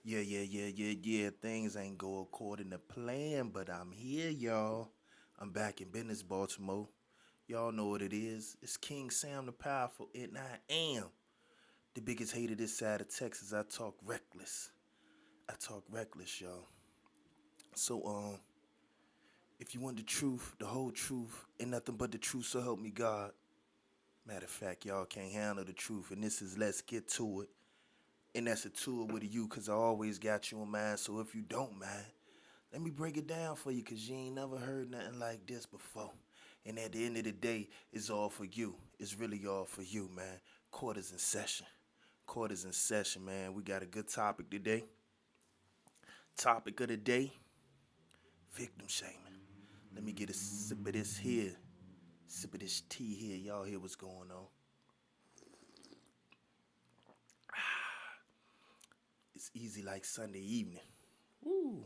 Yeah. Things ain't go according to plan, but I'm here, y'all. I'm back in business, Baltimore. Y'all know what it is. It's King Sam the Powerful, and I am the biggest hater this side of Texas. I talk reckless. Y'all. So, if you want the truth, the whole truth, and nothing but the truth, so help me God. Matter of fact, y'all can't handle the truth, and this is Let's Get To It. And that's a tour with you, because I always got you in mind, so if you don't mind, let me break it down for you, because you ain't never heard nothing like this before. And at the end of the day, it's all for you. It's really all for you, man. Court is in session. Court is in session, man. We got a good topic today. Topic of the day, victim shaming. Let me get a sip of this here. Sip of this tea here. Y'all hear what's going on. It's easy like Sunday evening. Woo.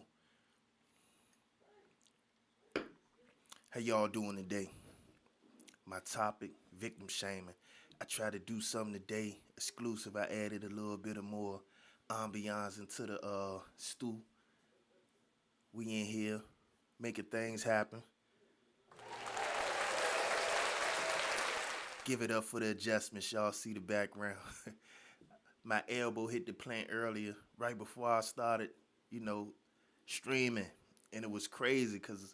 How y'all doing today? My topic, victim shaming. I try to do something today exclusive. I added a little bit of more ambiance into the stew. We in here making things happen. Give it up for the adjustments. Y'all see the background. My elbow hit the plant earlier, right before I started, you know, streaming. And it was crazy because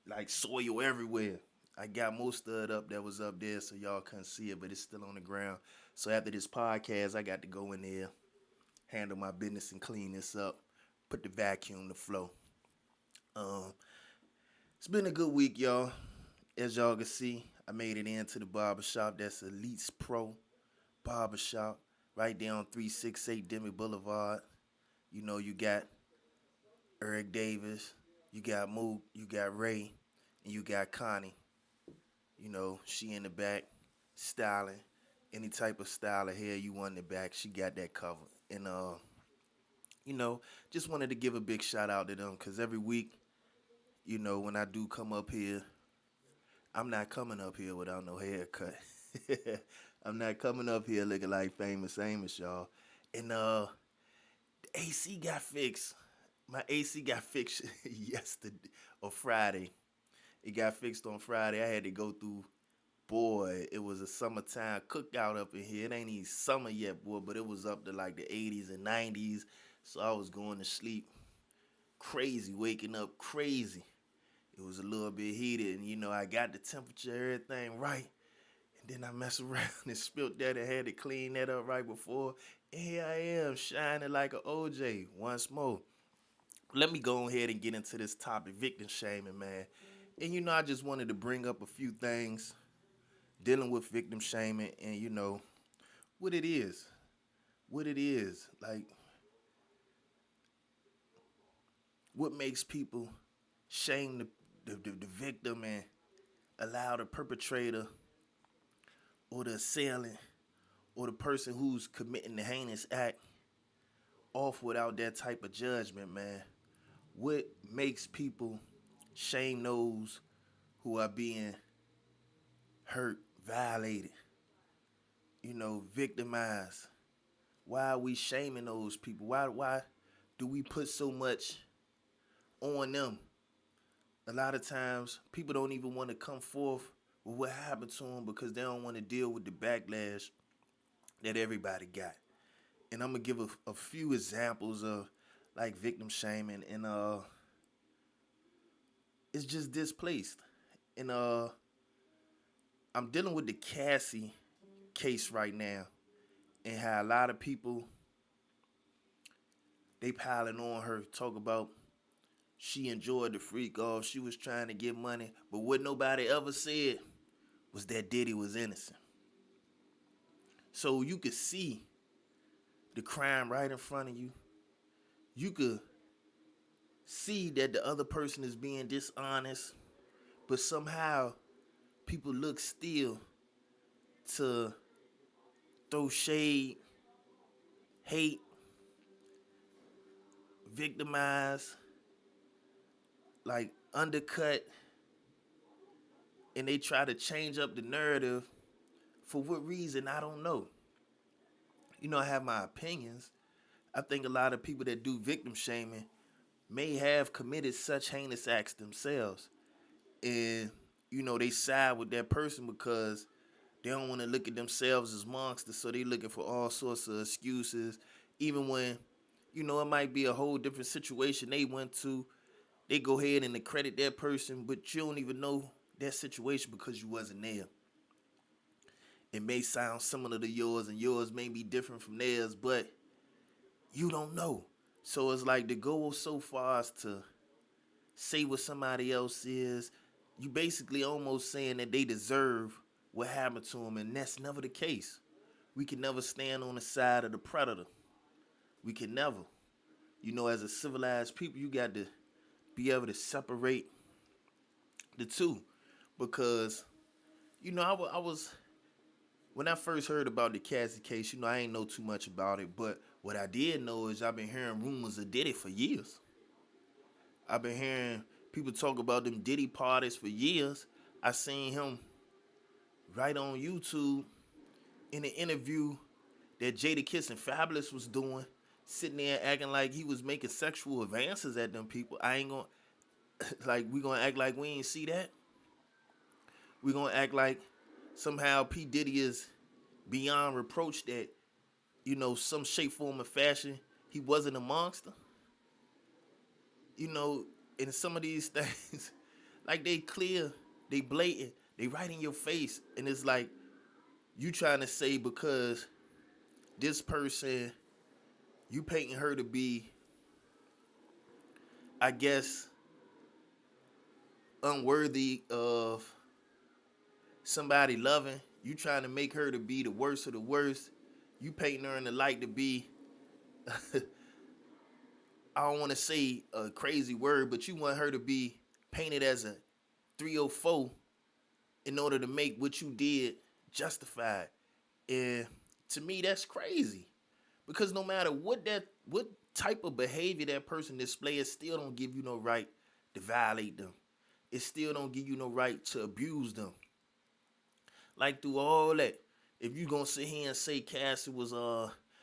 like soil everywhere. I got most of it up that was up there so y'all couldn't see it, but it's still on the ground. So after this podcast, I got to go in there, handle my business and clean this up, put the vacuum to flow. Um, it's been a good week, y'all. As y'all can see, I made it into the barbershop. That's Elites Pro Barbershop, right there on 368 Demi Boulevard. You know, you got Eric Davis, you got Mook, you got Ray, and you got Connie. You know, she in the back, styling. Any type of style of hair you want in the back, she got that covered. And you know, just wanted to give a big shout out to them because every week, you know, when I do come up here, I'm not coming up here without no haircut. I'm not coming up here looking like famous Amos, y'all. And the AC got fixed. My AC got fixed yesterday or Friday. It got fixed on Friday. I had to go through. Boy, it was a summertime cookout up in here. It ain't even summer yet, boy, but it was up to like the 80s and 90s. So I was going to sleep crazy, waking up crazy. It was a little bit heated, and you know, I got the temperature, everything right. And then I messed around and spilled that and had to clean that up right before. And here I am, shining like an OJ once more. Let me go ahead and get into this topic, victim shaming, man. And you know, I just wanted to bring up a few things dealing with victim shaming and you know what it is. What it is. Like what makes people shame the victim and allow the perpetrator or the assailant or the person who's committing the heinous act off without that type of judgment, man. What makes people shame those who are being hurt, violated, you know, victimized? Why are we shaming those people? Why do we put so much on them? A lot of times people don't even want to come forth with what happened to them because they don't want to deal with the backlash that everybody got. And I'm gonna give a few examples of like victim shaming, and it's just displaced. And I'm dealing with the Cassie case right now, and how a lot of people they piling on her, talk about she enjoyed the freak off, she was trying to get money, but what nobody ever said was that Diddy was innocent. So you could see the crime right in front of you. You could see that the other person is being dishonest, but somehow people look still to throw shade, hate, victimize, like undercut, and they try to change up the narrative. For what reason, I don't know. You know, I have my opinions, I think a lot of people that do victim shaming may have committed such heinous acts themselves. And, they side with that person because they don't want to look at themselves as monsters. So they looking for all sorts of excuses. Even when, it might be a whole different situation they went to, they go ahead and credit that person, but you don't even know that situation because you wasn't there. It may sound similar to yours, and yours may be different from theirs, but you don't know. So it's like to go so far as to say what somebody else is, you basically almost saying that they deserve what happened to them, and that's never the case. We can never stand on the side of the predator. We can never. As a civilized people, you got to be able to separate the two, because I was when I first heard about the Cassie case. I ain't know too much about it, but what I did know is I've been hearing rumors of Diddy for years. I've been hearing people talk about them Diddy parties for years. I seen him right on YouTube in an interview that Jadakiss and Fabulous was doing, sitting there acting like he was making sexual advances at them people. I ain't gonna like we gonna act like we ain't see that. We gonna act like somehow P Diddy is beyond reproach that some shape, form, or fashion he wasn't a monster. In some of these things, like they clear, they blatant, they right in your face, and it's like you trying to say because this person, you painting her to be, I guess, unworthy of somebody loving. You trying to make her to be the worst of the worst. You painting her in the light to be, I don't want to say a crazy word, but you want her to be painted as a 304 in order to make what you did justified. And to me, that's crazy. Because no matter what type of behavior that person displays, it still don't give you no right to violate them. It still don't give you no right to abuse them. Like through all that, if you gonna sit here and say Cassie was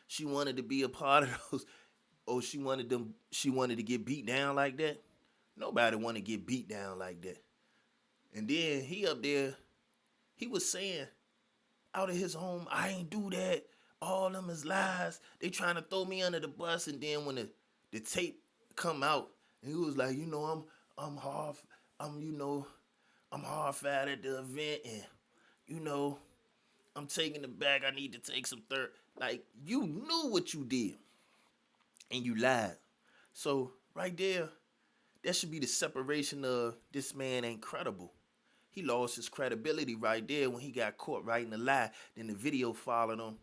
she wanted to be a part of those, or she wanted to get beat down like that. Nobody want to get beat down like that. And then he up there, he was saying out of his home, I ain't do that. All them is lies. They trying to throw me under the bus. And then when the tape come out, and he was like, I'm hard, I'm horrified at the event, and I'm taking it back. I need to take some third. Like, you knew what you did, and you lied. So right there, that should be the separation of this man ain't credible. He lost his credibility right there when he got caught writing a lie. Then the video followed him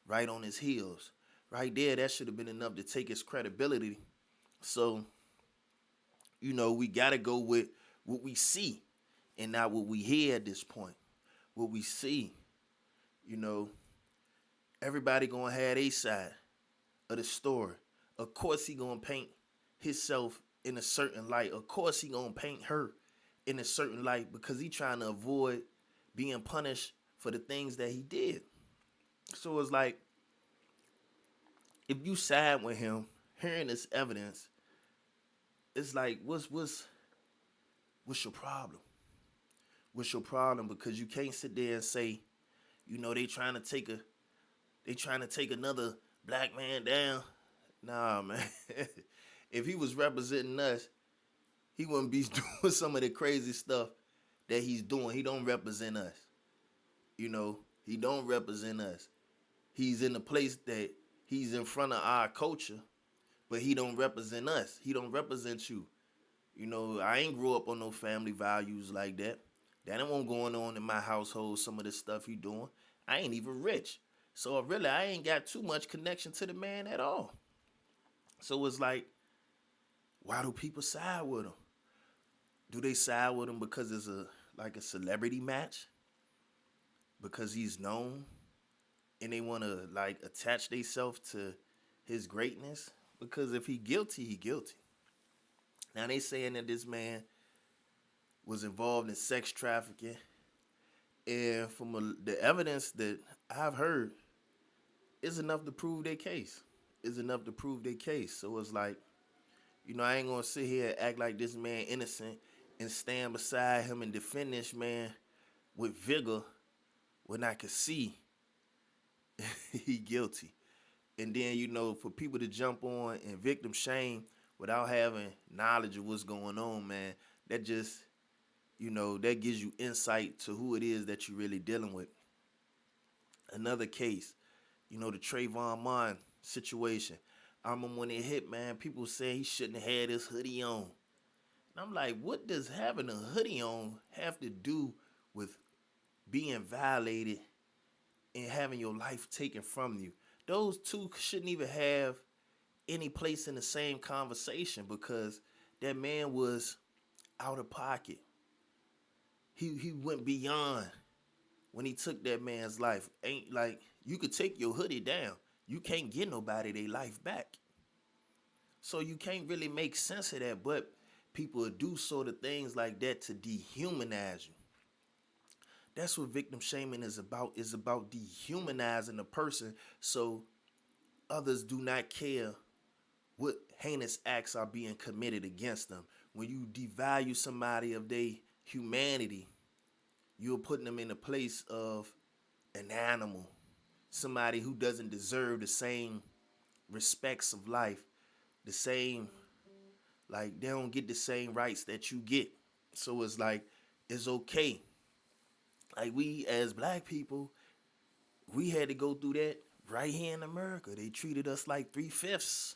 right on his heels. Right there, that should have been enough to take his credibility. So, we got to go with what we see and not what we hear at this point. What we see, everybody going to have a side of the story. Of course he going to paint himself in a certain light. Of course he going to paint her in a certain light because he trying to avoid being punished for the things that he did. So it's like, if you side with him, hearing this evidence, it's like, what's your problem? What's your problem? Because you can't sit there and say, they trying to take another black man down. Nah, man. If he was representing us, he wouldn't be doing some of the crazy stuff that he's doing. He don't represent us. He don't represent us. He's in a place that he's in front of our culture, but he don't represent us. He don't represent you. I ain't grew up on no family values like that. That ain't what going on in my household, some of the stuff he doing. I ain't even rich. So really, I ain't got too much connection to the man at all. So it's like, why do people side with him? Do they side with him because it's a celebrity match? Because he's known? And they want to attach themselves to his greatness? Because if he guilty, he guilty. Now they saying that this man was involved in sex trafficking. And from the evidence that I've heard, is enough to prove their case. is enough to prove their case. So it's like, I ain't gonna sit here and act like this man innocent and stand beside him and defend this man with vigor when I can see he guilty. And then, for people to jump on and victim shame without having knowledge of what's going on, man, that just, that gives you insight to who it is that you're really dealing with. Another case, the Trayvon Martin situation. I remember when it hit, man, people say he shouldn't have had his hoodie on. And I'm like, what does having a hoodie on have to do with being violated and having your life taken from you? Those two shouldn't even have any place in the same conversation because that man was out of pocket. He went beyond when he took that man's life. Ain't like you could take your hoodie down. You can't get nobody their life back. So you can't really make sense of that, but people do sort of things like that to dehumanize you. That's what victim shaming is about dehumanizing a person so others do not care what heinous acts are being committed against them. When you devalue somebody of their humanity, you're putting them in a place of an animal, somebody who doesn't deserve the same respects of life, the same, like they don't get the same rights that you get. So it's like, it's okay. Like we as black people, we had to go through that right here in America. They treated us like 3/5.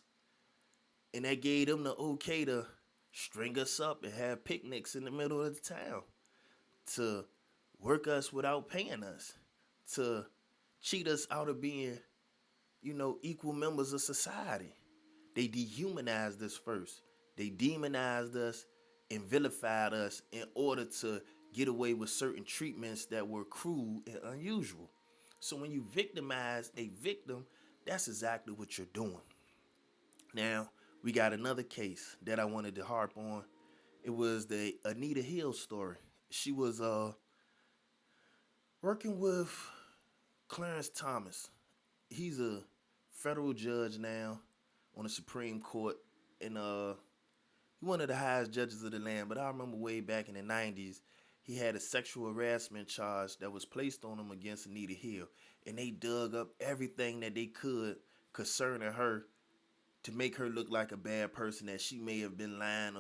And that gave them the okay to string us up and have picnics in the middle of the town, to work us without paying us, to cheat us out of being, equal members of society. They dehumanized us first. They demonized us and vilified us in order to get away with certain treatments that were cruel and unusual. So when you victimize a victim, that's exactly what you're doing. Now, we got another case that I wanted to harp on. It was the Anita Hill story. She was working with Clarence Thomas. He's a federal judge now on the Supreme Court, and he's one of the highest judges of the land. But I remember way back in the 90s, he had a sexual harassment charge that was placed on him against Anita Hill, and they dug up everything that they could concerning her to make her look like a bad person, that she may have been lying,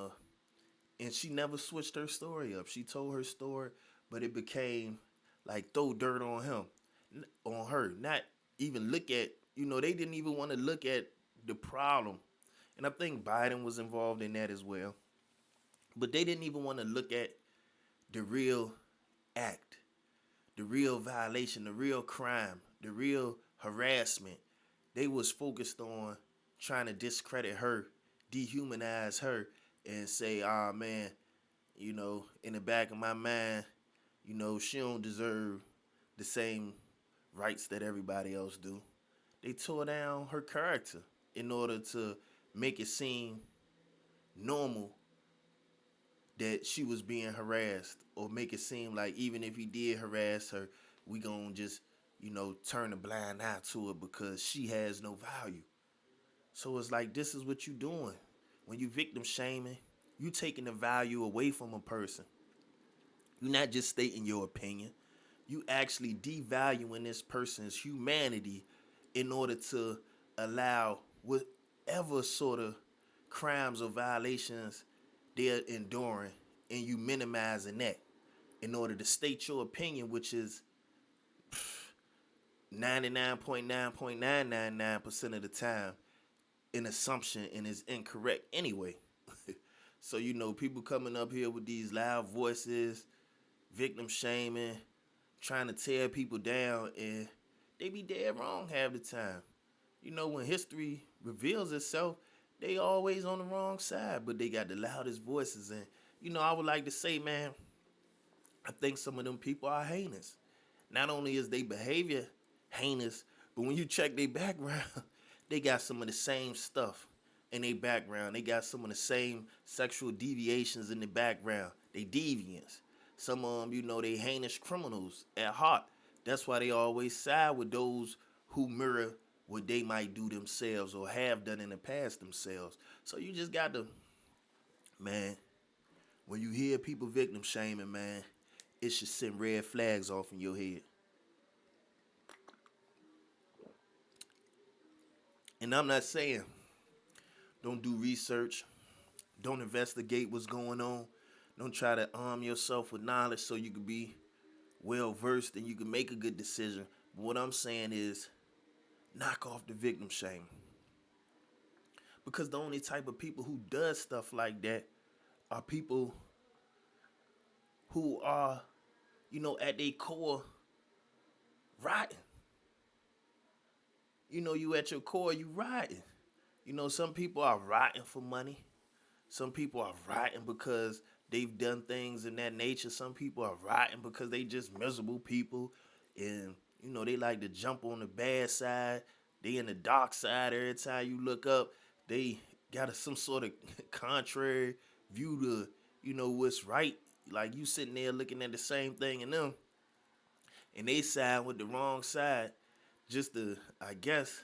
and she never switched her story up. She told her story, but it became like throw dirt on him, on her, not even look at, they didn't even want to look at the problem. And I think Biden was involved in that as well. But they didn't even want to look at the real act, the real violation, the real crime, the real harassment. They was focused on trying to discredit her, dehumanize her, and say, ah, man, in the back of my mind, she don't deserve the same rights that everybody else do. They tore down her character in order to make it seem normal that she was being harassed, or make it seem like even if he did harass her, we gonna just, turn a blind eye to it because she has no value. So it's like, this is what you doing. When you victim shaming, you taking the value away from a person. You're not just stating your opinion. You actually devaluing this person's humanity in order to allow whatever sort of crimes or violations they're enduring, and you minimizing that in order to state your opinion, which is 99.9.999% of the time an assumption and is incorrect anyway. So, people coming up here with these loud voices, victim shaming, trying to tear people down, and they be dead wrong half the time. When history reveals itself, they always on the wrong side, but they got the loudest voices. And, I would like to say, man, I think some of them people are heinous. Not only is their behavior heinous, but when you check their background, they got some of the same stuff in their background. They got some of the same sexual deviations in the background. They deviants. Some of them, they heinous criminals at heart. That's why they always side with those who mirror what they might do themselves or have done in the past themselves. So you just got to, man, when you hear people victim shaming, man, it should send red flags off in your head. And I'm not saying don't do research, don't investigate what's going on, don't try to arm yourself with knowledge so you can be well versed and you can make a good decision. But what I'm saying is knock off the victim shame. Because the only type of people who does stuff like that are people who are, at their core rotten. You at your core, you rotten. Some people are rotten for money. Some people are rotten because they've done things in that nature. Some people are rotten because they just miserable people. And, they like to jump on the bad side. They in the dark side every time you look up. They got some sort of contrary view to, what's right. Like you sitting there looking at the same thing in them. And they side with the wrong side just to, I guess,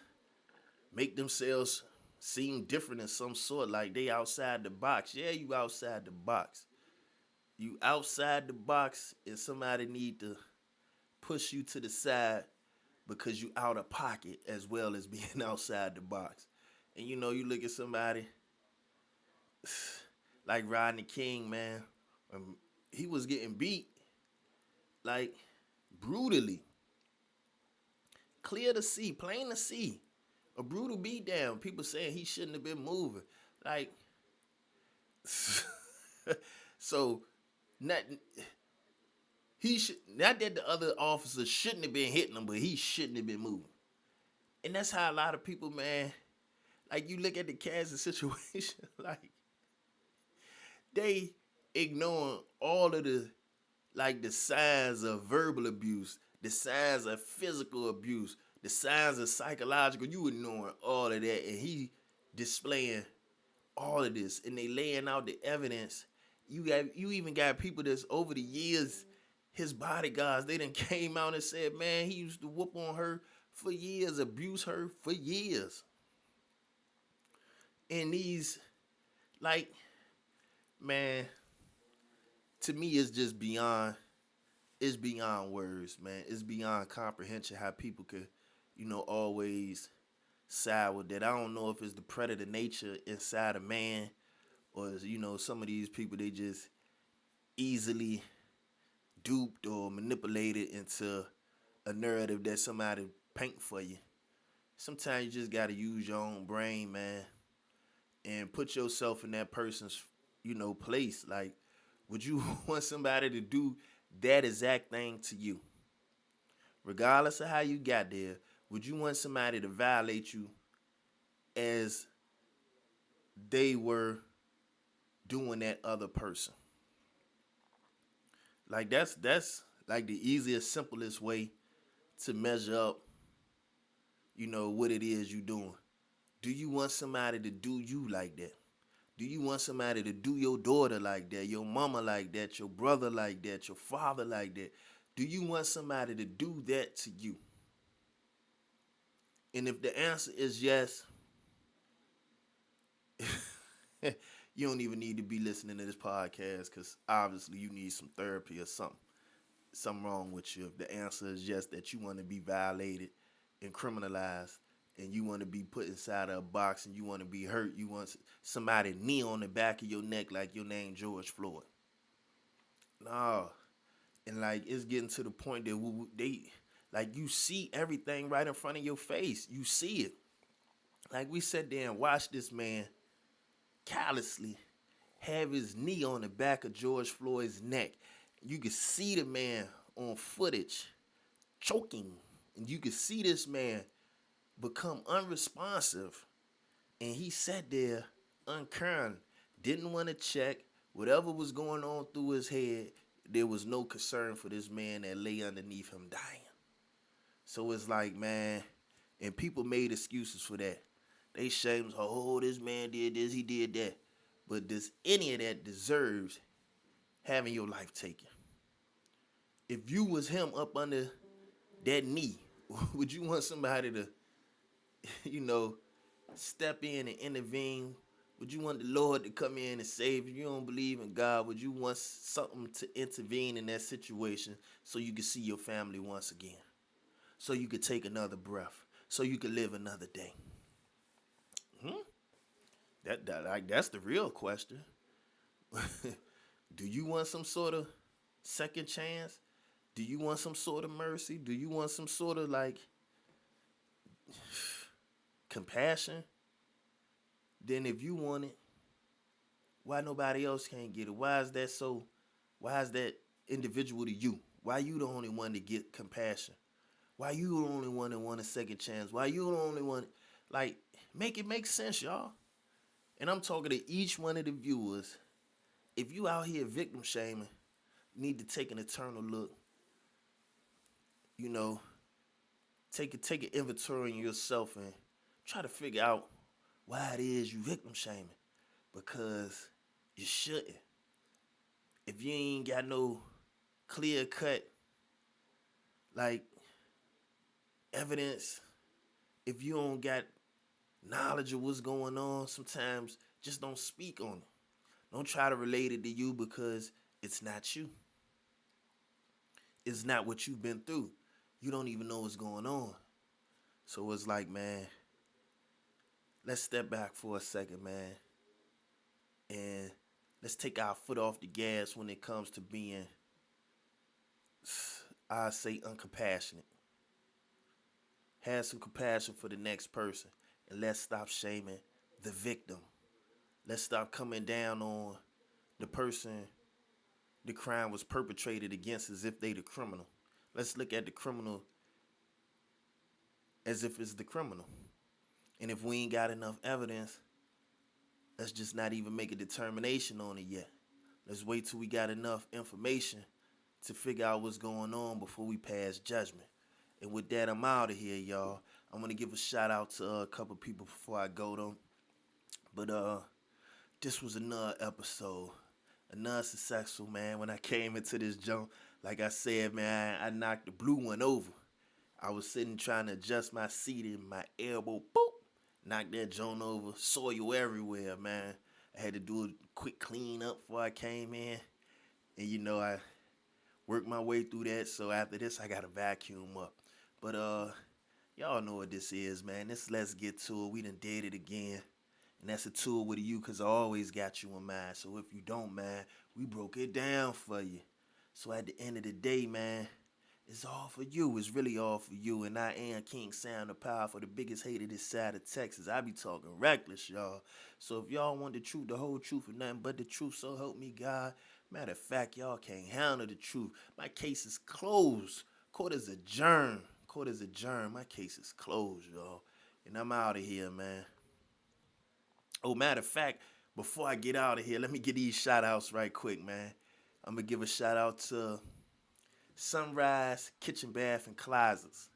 make themselves seem different in some sort, like they outside the box. Yeah, you outside the box. You outside the box, and somebody need to push you to the side because you out of pocket as well as being outside the box. And you look at somebody like Rodney King, man. He was getting beat like brutally. Clear to see, plain to see. A brutal beatdown. People saying he shouldn't have been moving. Like, so not not that the other officers shouldn't have been hitting him, but he shouldn't have been moving. And that's how a lot of people, man, like you look at the Kansas situation, like they ignoring all of the signs of verbal abuse, the signs of physical abuse, the signs of psychological. You ignoring all of that, and he displaying all of this, and they laying out the evidence. You even got people that's over the years, his bodyguards, they done came out and said, man, he used to whoop on her for years, abuse her for years. And these, like, man, to me, it's beyond words, man. It's beyond comprehension how people could, always side with that. I don't know if it's the predator nature inside a man, or some of these people, they just easily duped or manipulated into a narrative that somebody paint for you. Sometimes you just gotta use your own brain, man, and put yourself in that person's, place. Like, would you want somebody to do that exact thing to you? Regardless of how you got there, would you want somebody to violate you as they were doing that other person? Like that's like the easiest, simplest way to measure up, what it is you doing. Do you want somebody to do you like that? Do you want somebody to do your daughter like that, your mama like that, your brother like that, your father like that? Do you want somebody to do that to you? And if the answer is yes, you don't even need to be listening to this podcast, because obviously you need some therapy or something wrong with you. If the answer is yes, that you want to be violated and criminalized, and you want to be put inside of a box, and you want to be hurt, you want somebody knee on the back of your neck like your name George Floyd. No. And like it's getting to the point that you see everything right in front of your face. You see it. Like we sat there and watched this man callously have his knee on the back of George Floyd's neck. You could see the man on footage choking. And you could see this man become unresponsive. And he sat there uncaring, didn't want to check whatever was going on through his head. There was no concern for this man that lay underneath him dying. So it's like, man, and people made excuses for that. They shamed, oh, this man did this, he did that. But does any of that deserves having your life taken? If you was him up under that knee, would you want somebody to you know, step in and intervene? Would you want the Lord to come in and save you? You don't believe in God. Would you want something to intervene in that situation so you can see your family once again? So you could take another breath? So you could live another day? Hmm? That's the real question. Do you want some sort of second chance? Do you want some sort of mercy? Do you want some sort of like compassion? Then if you want it, why nobody else can't get it? Why is that so? Why is that individual to you? Why you the only one to get compassion? Why you the only one that want a second chance? Why you the only one? Like, make it make sense, y'all. And I'm talking to each one of the viewers. If you out here victim shaming, you need to take an eternal look. You know, take an inventory in yourself and try to figure out why it is you victim shaming. Because you shouldn't. If you ain't got no clear cut like evidence, if you don't got knowledge of what's going on, sometimes just don't speak on it. Don't try to relate it to you because it's not you. It's not what you've been through. You don't even know what's going on. So it's like, man, let's step back for a second, man. And let's take our foot off the gas when it comes to being, I say, uncompassionate. Have some compassion for the next person. And let's stop shaming the victim. Let's stop coming down on the person the crime was perpetrated against as if they the criminal. Let's look at the criminal as if it's the criminal. And if we ain't got enough evidence, let's just not even make a determination on it yet. Let's wait till we got enough information to figure out what's going on before we pass judgment. And with that, I'm out of here, y'all. I'm gonna give a shout out to a couple people before I go though. But this was another episode, another successful, man. When I came into this jump, like I said, man, I knocked the blue one over. I was sitting trying to adjust my seat and my elbow, boop, knocked that joint over, soil everywhere, man. I had to do a quick clean up before I came in. And I worked my way through that. So after this, I got to vacuum up. But y'all know what this is, man. This Let's Get To It. We done did it again. And that's a tool with you because I always got you in mind. So if you don't, man, we broke it down for you. So at the end of the day, man, it's all for you. It's really all for you. And I am King Sound the Powerful, the biggest hater this side of Texas. I be talking reckless, y'all. So if y'all want the truth, the whole truth, and nothing but the truth, so help me God. Matter of fact, y'all can't handle the truth. My case is closed. Court is adjourned. Court is adjourned. My case is closed, y'all. And I'm out of here, man. Oh, matter of fact, before I get out of here, let me get these shout outs right quick, man. I'm going to give a shout out to Sunrise Kitchen, Bath, and Closets.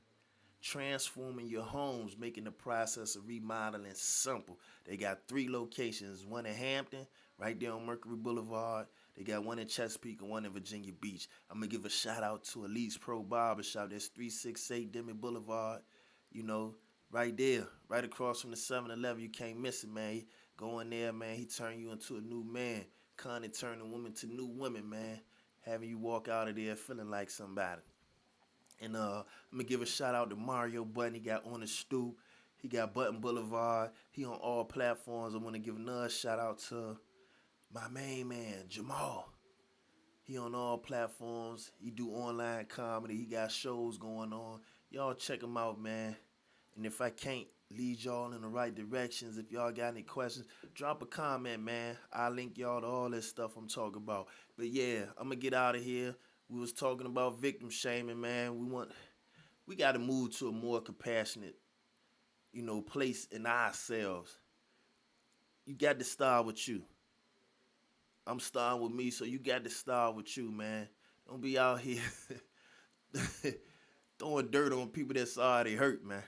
Transforming your homes, making the process of remodeling simple. They got 3 locations, one in Hampton, right there on Mercury Boulevard. They got one in Chesapeake and one in Virginia Beach. I'm going to give a shout out to Elite's Pro Barbershop. That's 368 Demi Boulevard. Right there, right across from the 7-Eleven. You can't miss it, man. Go in there, man. He turn you into a new man. Connie turning women to new women, man. Having you walk out of there feeling like somebody. And I'm gonna give a shout out to Mario Button. He got On the Stoop. He got Button Boulevard. He on all platforms. I want to give another shout out to my main man, Jamal. He on all platforms. He do online comedy. He got shows going on. Y'all check him out, man. And if I can't lead y'all in the right directions, if y'all got any questions, drop a comment, man. I'll link y'all to all this stuff I'm talking about. But yeah, I'm gonna get out of here. We was talking about victim shaming, man. We got to move to a more compassionate, place in ourselves. You got to start with you. I'm starting with me, so you got to start with you, man. Don't be out here throwing dirt on people that's already hurt, man.